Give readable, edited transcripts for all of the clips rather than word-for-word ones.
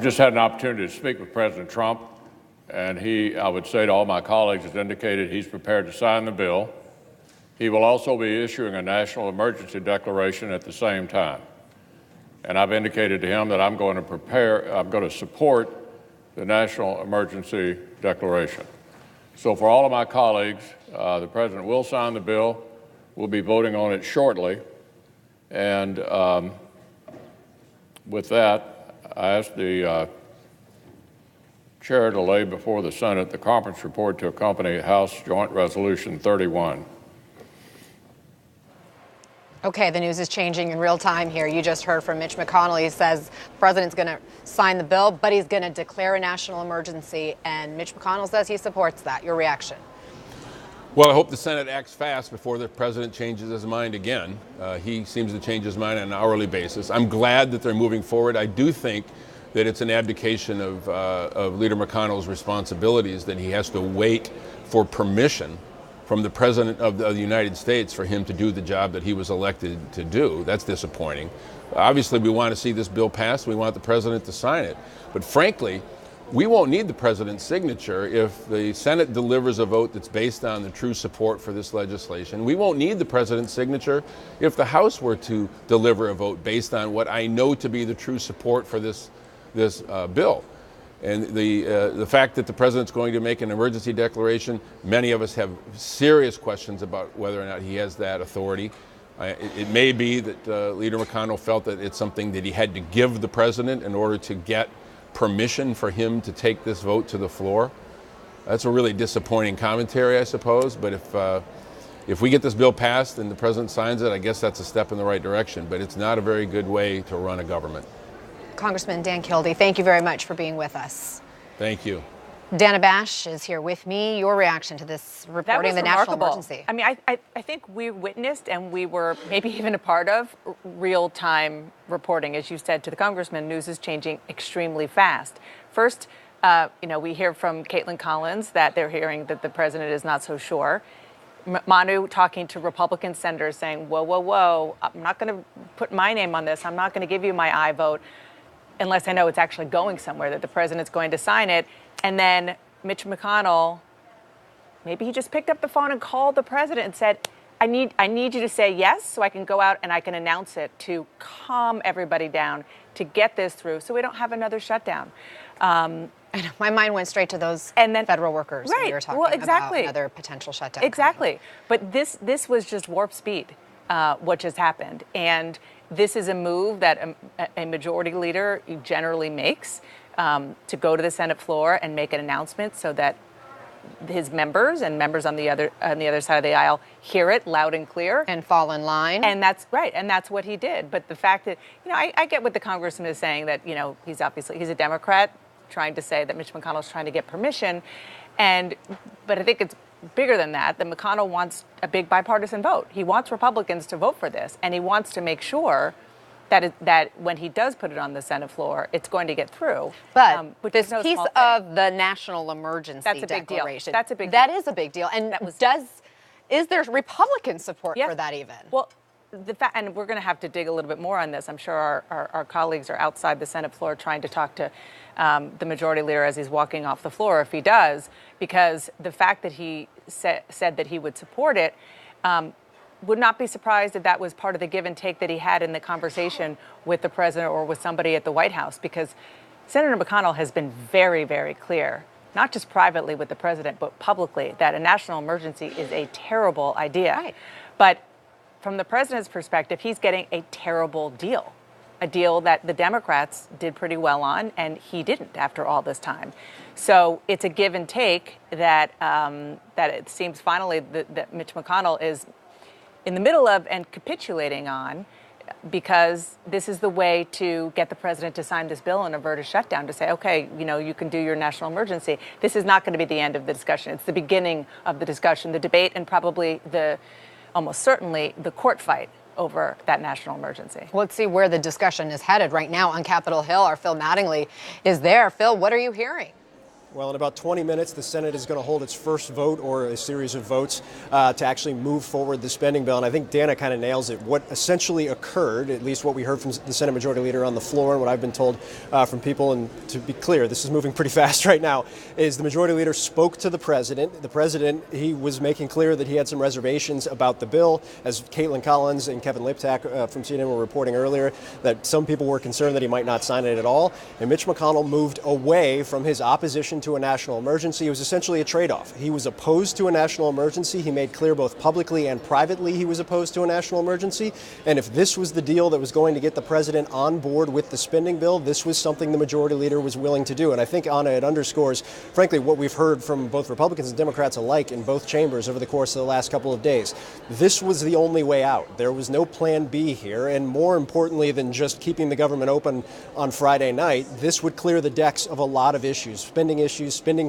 just had an opportunity to speak with President Trump, and he, I would say to all my colleagues, has indicated he's prepared to sign the bill. He will also be issuing a national emergency declaration at the same time. And I've indicated to him that I'm going to support the national emergency declaration. So for all of my colleagues, the President will sign the bill. We'll be voting on it shortly. And with that, I ask the Chair to lay before the Senate the conference report to accompany House Joint Resolution 31. Okay, the news is changing in real time here. You just heard from Mitch McConnell. He says the president's going to sign the bill, but he's going to declare a national emergency. And Mitch McConnell says he supports that. Your reaction? Well, I hope the Senate acts fast before the president changes his mind again. He seems to change his mind on an hourly basis. I'm glad that they're moving forward. I do think that it's an abdication of Leader McConnell's responsibilities, that he has to wait for permission from the President of the United States for him to do the job that he was elected to do. That's disappointing. Obviously, we want to see this bill passed. We want the President to sign it. But frankly, we won't need the President's signature if the Senate delivers a vote that's based on the true support for this legislation. We won't need the President's signature if the House were to deliver a vote based on what I know to be the true support for this bill. And the fact that the president's going to make an emergency declaration, many of us have serious questions about whether or not he has that authority. It may be that Leader McConnell felt that it's something that he had to give the president in order to get permission for him to take this vote to the floor. That's a really disappointing commentary, I suppose. But if we get this bill passed and the president signs it, I guess that's a step in the right direction. But it's not a very good way to run a government. Congressman Dan Kildee, thank you very much for being with us. Thank you. Dana Bash is here with me. Your reaction to this reporting the national emergency? I mean, I think we witnessed and we were maybe even a part of real-time reporting. As you said to the congressman, news is changing extremely fast. First, we hear from Caitlin Collins that they're hearing that the president is not so sure. Manu talking to Republican senators saying, whoa, whoa, whoa, I'm not going to put my name on this. I'm not going to give you my aye vote unless I know it's actually going somewhere, that the president's going to sign it. And then Mitch McConnell, maybe he just picked up the phone and called the president and said, I need you to say yes so I can go out and I can announce it to calm everybody down, to get this through so we don't have another shutdown. I know, my mind went straight to those federal workers when you were talking about another potential shutdown. Exactly. But this was just warp speed, what just happened. And this is a move that a majority leader generally makes, to go to the Senate floor and make an announcement so that his members and members on the other side of the aisle hear it loud and clear and fall in line. And that's right, and that's what he did. But the fact that I get what the congressman is saying, that he's a Democrat trying to say that Mitch McConnell's trying to get permission, but I think it's bigger than that. That McConnell wants a big bipartisan vote. He wants Republicans to vote for this, and he wants to make sure that when he does put it on the Senate floor, it's going to get through. But this piece of the national emergency declaration, that's a big deal. That is a big deal. And is there Republican support for that even? Well, and we're going to have to dig a little bit more on this. I'm sure our colleagues are outside the Senate floor trying to talk to the majority leader as he's walking off the floor, if he does, because the fact that he said that he would support it, would not be surprised if that was part of the give and take that he had in the conversation with the president or with somebody at the White House, because Senator McConnell has been very, very clear, not just privately with the president, but publicly, that a national emergency is a terrible idea. Right. But from the president's perspective, he's getting a terrible deal, a deal that the Democrats did pretty well on, and he didn't after all this time. So it's a give and take that it seems finally that Mitch McConnell is in the middle of and capitulating on, because this is the way to get the president to sign this bill and avert a shutdown, to say, okay, you can do your national emergency. This is not going to be the end of the discussion. It's the beginning of the discussion, the debate, and probably almost certainly the court fight over that national emergency. Let's see where the discussion is headed right now on Capitol Hill. Our Phil Mattingly is there. Phil, what are you hearing? Well, in about 20 minutes, the Senate is going to hold its first vote or a series of votes to actually move forward the spending bill. And I think Dana kind of nails it. What essentially occurred, at least what we heard from the Senate Majority Leader on the floor and what I've been told from people, and to be clear, this is moving pretty fast right now, is the Majority Leader spoke to the President. The President, he was making clear that he had some reservations about the bill, as Caitlin Collins and Kevin Liptak from CNN were reporting earlier, that some people were concerned that he might not sign it at all. And Mitch McConnell moved away from his opposition to a national emergency. It was essentially a trade-off. He was opposed to a national emergency. He made clear both publicly and privately he was opposed to a national emergency. And if this was the deal that was going to get the president on board with the spending bill, this was something the Majority Leader was willing to do. And I think, Anna, it underscores, frankly, what we've heard from both Republicans and Democrats alike in both chambers over the course of the last couple of days. This was the only way out. There was no plan B here. And more importantly than just keeping the government open on Friday night, this would clear the decks of a lot of issues, spending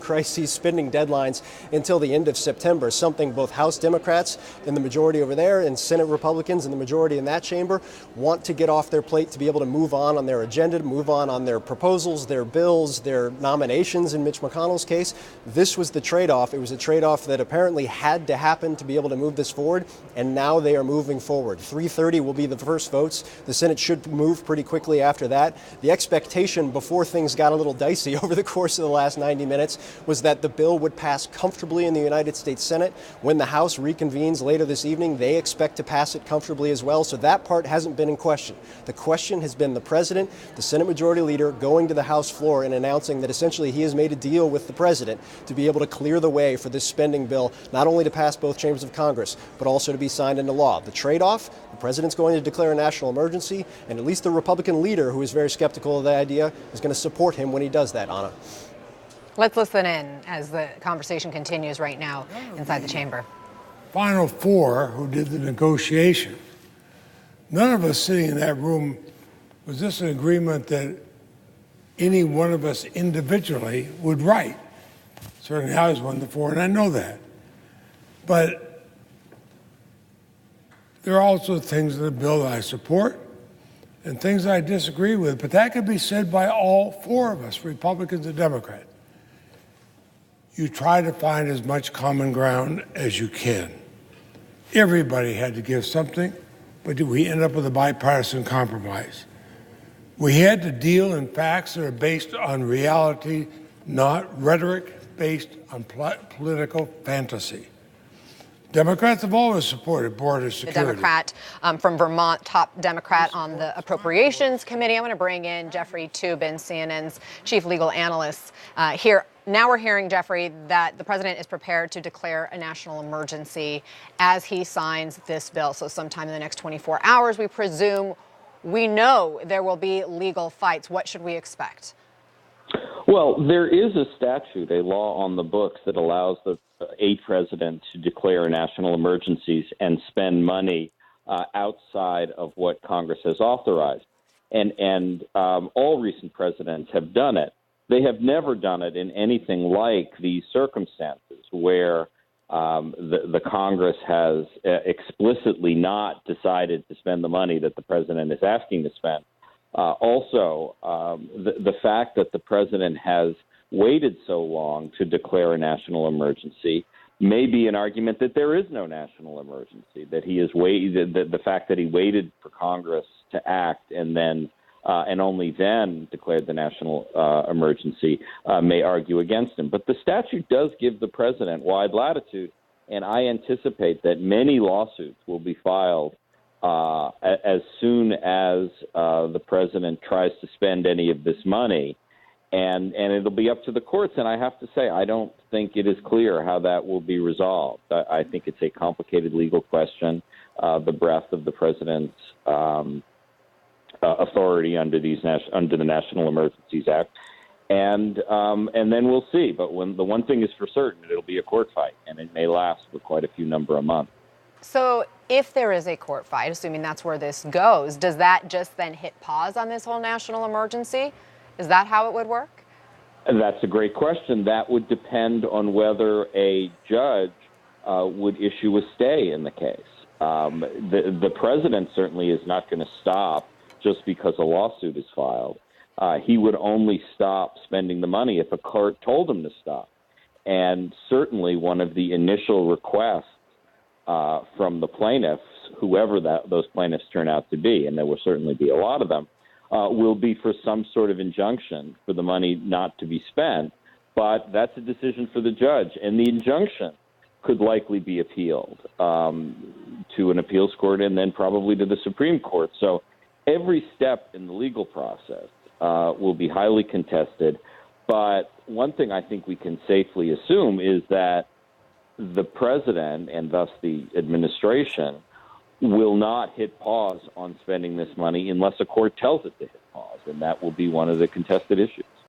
crises, spending deadlines until the end of September, something both House Democrats and the majority over there and Senate Republicans and the majority in that chamber want to get off their plate to be able to move on their agenda, to move on their proposals, their bills, their nominations in Mitch McConnell's case. This was the trade-off. It was a trade-off that apparently had to happen to be able to move this forward, and now they are moving forward. 3:30 will be the first votes. The Senate should move pretty quickly after that. The expectation before things got a little dicey over the course of the last 90 minutes was that the bill would pass comfortably in the United States Senate. When the House reconvenes later this evening, they expect to pass it comfortably as well. So that part hasn't been in question. The question has been the president, the Senate Majority Leader, going to the House floor and announcing that essentially he has made a deal with the president to be able to clear the way for this spending bill, not only to pass both chambers of Congress, but also to be signed into law. The trade-off, the president's going to declare a national emergency, and at least the Republican leader, who is very skeptical of the idea, is going to support him when he does that, Anna. Let's listen in as the conversation continues right now inside the chamber. Final four who did the negotiation. None of us sitting in that room was this an agreement that any one of us individually would write. Certainly I was one of the four, and I know that. But there are also things in the bill that I support and things I disagree with, but that could be said by all four of us, Republicans and Democrats. You try to find as much common ground as you can. Everybody had to give something, but we end up with a bipartisan compromise. We had to deal in facts that are based on reality, not rhetoric based on political fantasy. Democrats have always supported border security. The Democrat from Vermont, top Democrat on the Appropriations Committee. I'm going to bring in Jeffrey Toobin, CNN's chief legal analyst here. Now we're hearing, Jeffrey, that the president is prepared to declare a national emergency as he signs this bill. So sometime in the next 24 hours, we presume. We know there will be legal fights. What should we expect? Well, there is a statute, a law on the books that allows a president to declare national emergencies and spend money outside of what Congress has authorized. And all recent presidents have done it. They have never done it in anything like these circumstances where the Congress has explicitly not decided to spend the money that the president is asking to spend. Also, the fact that the president has waited so long to declare a national emergency may be an argument that there is no national emergency, that he has waited, the fact that he waited for Congress to act and then and only then declared the national emergency may argue against him. But the statute does give the president wide latitude, and I anticipate that many lawsuits will be filed as soon as the president tries to spend any of this money, and it'll be up to the courts. And I have to say, I don't think it is clear how that will be resolved. I think it's a complicated legal question, the breadth of the president's authority under the National Emergencies Act, and then we'll see. But the one thing is for certain, it'll be a court fight, and it may last for quite a few number of months. So if there is a court fight, assuming that's where this goes, does that just then hit pause on this whole national emergency? Is that how it would work? And that's a great question. That would depend on whether a judge would issue a stay in the case. The president certainly is not going to stop just because a lawsuit is filed. He would only stop spending the money if a court told him to stop. And certainly one of the initial requests from the plaintiffs, whoever those plaintiffs turn out to be, and there will certainly be a lot of them, will be for some sort of injunction for the money not to be spent. But that's a decision for the judge, and the injunction could likely be appealed to an appeals court and then probably to the Supreme Court. So every step in the legal process will be highly contested. But one thing I think we can safely assume is that the president and thus the administration will not hit pause on spending this money unless a court tells it to hit pause, and that will be one of the contested issues.